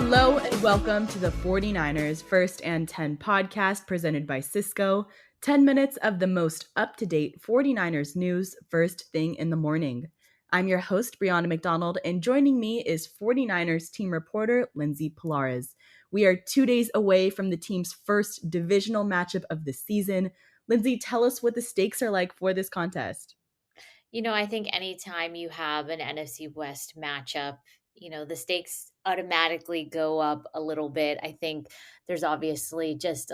Hello and welcome to the 49ers First and 10 podcast presented by Cisco. 10 minutes of the most up-to-date 49ers news first thing in the morning. I'm your host, Brianna McDonald, and joining me is 49ers team reporter, Lindsay Pilares. We are 2 days away from the team's first divisional matchup of the season. Lindsay, tell us what the stakes are like for this contest. I think anytime you have an NFC West matchup, the stakes automatically go up a little bit. I think there's obviously just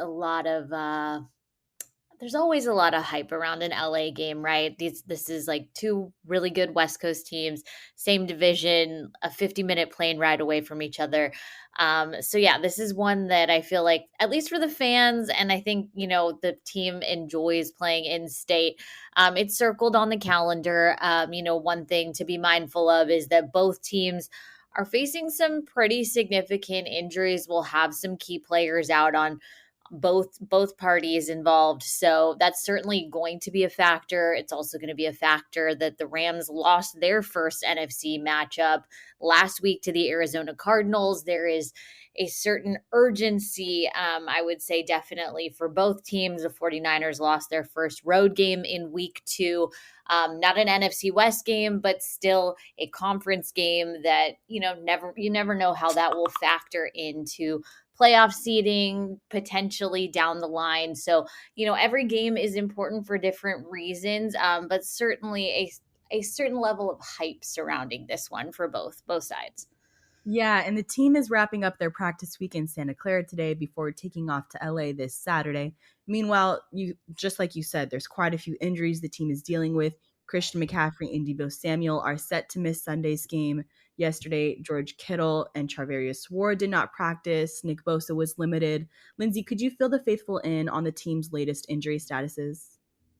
there's always a lot of hype around an LA game, right? This is like two really good West Coast teams, same division, a 50-minute plane ride away from each other. So yeah, this is one that I feel like, at least for the fans, and I think, the team enjoys playing in state. It's circled on the calendar. One thing to be mindful of is that both teams are facing some pretty significant injuries. We'll have some key players out on both parties involved. So that's certainly going to be a factor. It's also going to be a factor that the Rams lost their first NFC matchup last week to the Arizona Cardinals. There is a certain urgency, I would say definitely for both teams. The 49ers lost their first road game in week 2. Not an NFC West game, but still a conference game that, you never know how that will factor into playoff seeding potentially down the line. So, every game is important for different reasons, but certainly a certain level of hype surrounding this one for both sides. Yeah, and the team is wrapping up their practice week in Santa Clara today before taking off to LA this Saturday. Meanwhile, just like you said, there's quite a few injuries the team is dealing with. Christian McCaffrey and Deebo Samuel are set to miss Sunday's game. Yesterday, George Kittle and Charvarius Ward did not practice. Nick Bosa was limited. Lindsay, could you fill the faithful in on the team's latest injury statuses?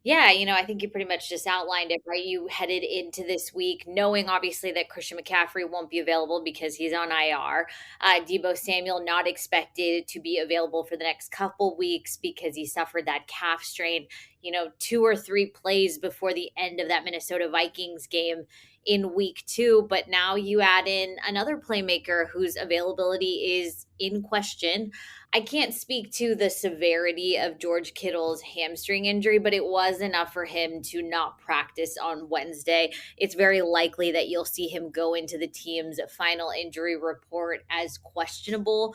Yeah, I think you pretty much just outlined it, right? You headed into this week knowing obviously that Christian McCaffrey won't be available because he's on IR. Deebo Samuel not expected to be available for the next couple weeks because he suffered that calf strain, 2 or 3 plays before the end of that Minnesota Vikings game in week 2. But now you add in another playmaker whose availability is in question. I can't speak to the severity of George Kittle's hamstring injury, but it was enough for him to not practice on Wednesday. It's very likely that you'll see him go into the team's final injury report as questionable.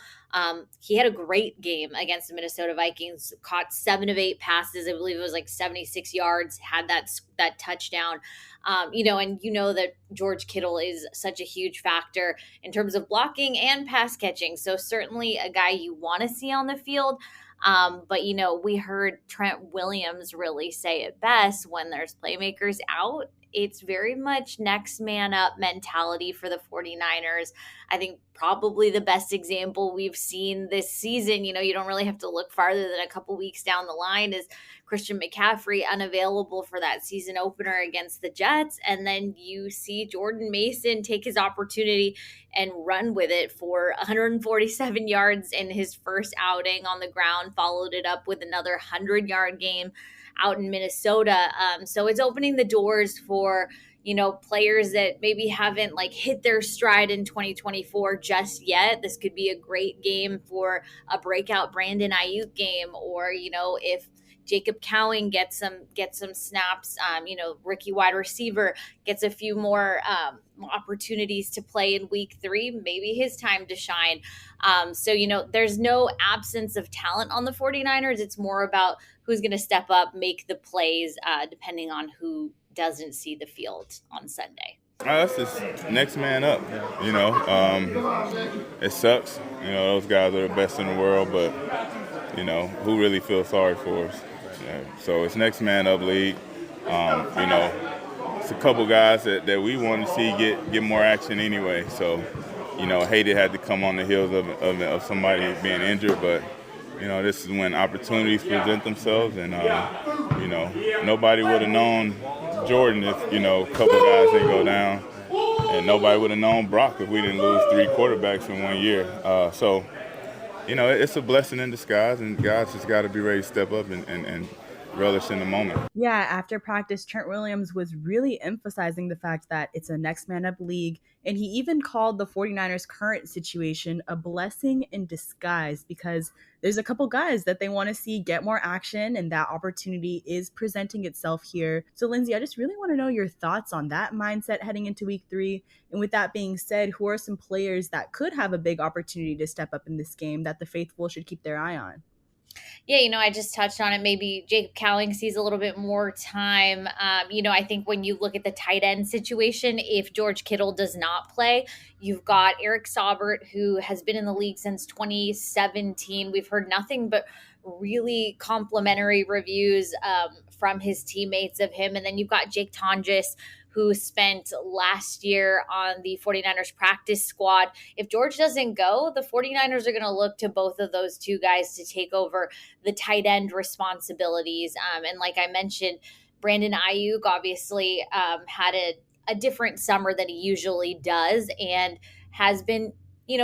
He had a great game against the Minnesota Vikings, caught 7 of 8 passes. I believe it was like 76 yards, had that touchdown. And that George Kittle is such a huge factor in terms of blocking and pass catching. So certainly a guy you want to see on the field. But we heard Trent Williams really say it best: when there's playmakers out, it's very much next man up mentality for the 49ers. I think probably the best example we've seen this season, you don't really have to look farther than a couple weeks down the line, is Christian McCaffrey unavailable for that season opener against the Jets. And then you see Jordan Mason take his opportunity and run with it for 147 yards in his first outing on the ground, followed it up with another 100-yard game out in Minnesota. So it's opening the doors for, players that maybe haven't hit their stride in 2024 just yet. This could be a great game for a breakout Brandon Ayuk game, or, if Jacob Cowing gets some snaps, rookie wide receiver gets a few more opportunities to play in week 3, maybe his time to shine. So there's no absence of talent on the 49ers. It's more about who's going to step up, make the plays, depending on who doesn't see the field on Sunday. That's just next man up, It sucks. Those guys are the best in the world, but, who really feels sorry for us? So it's next man up league. It's a couple guys that we want to see get more action anyway. So, hate it had to come on the heels of somebody being injured, but, this is when opportunities present themselves, and, nobody would have known Jordan if, a couple guys didn't go down, and nobody would have known Brock if we didn't lose 3 quarterbacks in 1 year. So, it's a blessing in disguise, and guys just got to be ready to step up and relish in the moment. Yeah, after practice, Trent Williams was really emphasizing the fact that it's a next man up league. And he even called the 49ers' current situation a blessing in disguise because there's a couple guys that they want to see get more action, and that opportunity is presenting itself here. So, Lindsay, I just really want to know your thoughts on that mindset heading into week 3. And with that being said, who are some players that could have a big opportunity to step up in this game that the faithful should keep their eye on? Yeah, I just touched on it. Maybe Jacob Cowling sees a little bit more time. I think when you look at the tight end situation, if George Kittle does not play, you've got Eric Saubert, who has been in the league since 2017. We've heard nothing but really complimentary reviews from his teammates of him. And then you've got Jake Tonjes, who spent last year on the 49ers practice squad. If George doesn't go, the 49ers are going to look to both of those two guys to take over the tight end responsibilities. And like I mentioned, Brandon Ayuk obviously had a different summer than he usually does and has been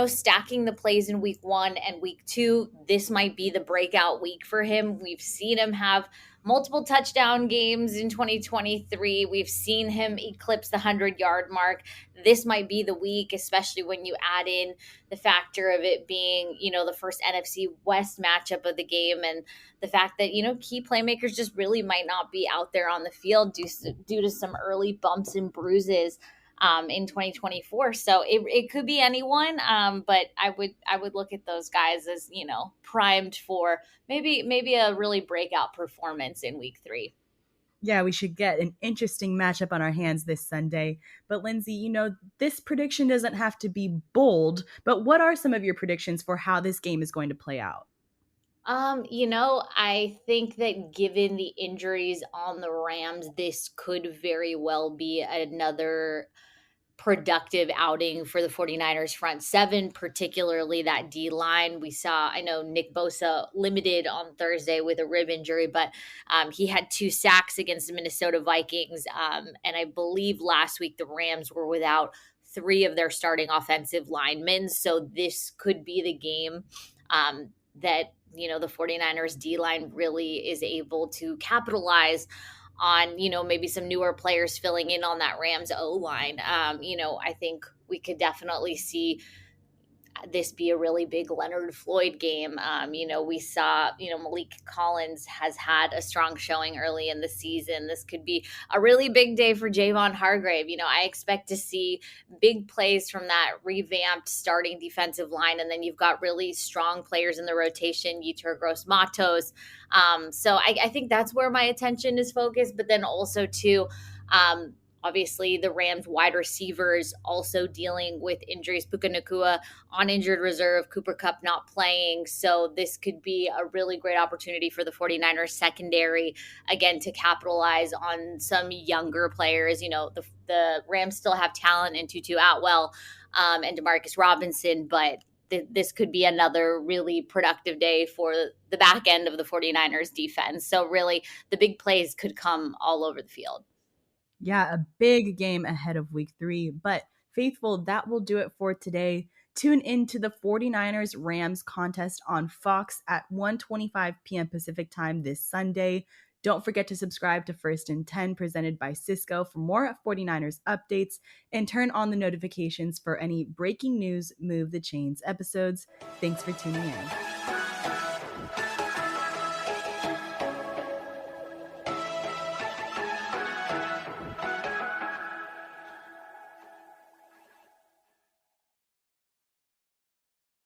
stacking the plays in week 1 and week 2. This might be the breakout week for him. We've seen him have multiple touchdown games in 2023. We've seen him eclipse the 100-yard mark. This might be the week, especially when you add in the factor of it being, the first NFC West matchup of the game, and the fact that, key playmakers just really might not be out there on the field due to some early bumps and bruises in 2024. So it could be anyone, but I would look at those guys as primed for maybe a really breakout performance in week 3. Yeah, we should get an interesting matchup on our hands this Sunday. But Lindsay, this prediction doesn't have to be bold, but what are some of your predictions for how this game is going to play out? I think that given the injuries on the Rams, this could very well be another productive outing for the 49ers front seven, particularly that D line. I know Nick Bosa limited on Thursday with a rib injury, but he had 2 sacks against the Minnesota Vikings. And I believe last week the Rams were without 3 of their starting offensive linemen. So this could be the game that, the 49ers D line really is able to capitalize on, maybe some newer players filling in on that Rams O-line. I think we could definitely see this be a really big Leonard Floyd game. We saw, Malik Collins has had a strong showing early in the season. This could be a really big day for Javon Hargrave. I expect to see big plays from that revamped starting defensive line. And then you've got really strong players in the rotation, Yetur Gross-Matos. So I think that's where my attention is focused. But then also too, obviously, the Rams wide receivers also dealing with injuries. Puka Nacua on injured reserve, Cooper Kupp not playing. So this could be a really great opportunity for the 49ers secondary, again, to capitalize on some younger players. The Rams still have talent in Tutu Atwell and Demarcus Robinson, but this could be another really productive day for the back end of the 49ers defense. So really, the big plays could come all over the field. Yeah, a big game ahead of week 3. But faithful, that will do it for today. Tune in to the 49ers Rams contest on Fox at 1:25 p.m. Pacific time this Sunday. Don't forget to subscribe to First and 10 presented by Cisco for more 49ers updates, and turn on the notifications for any breaking news, Move the Chains episodes. Thanks for tuning in.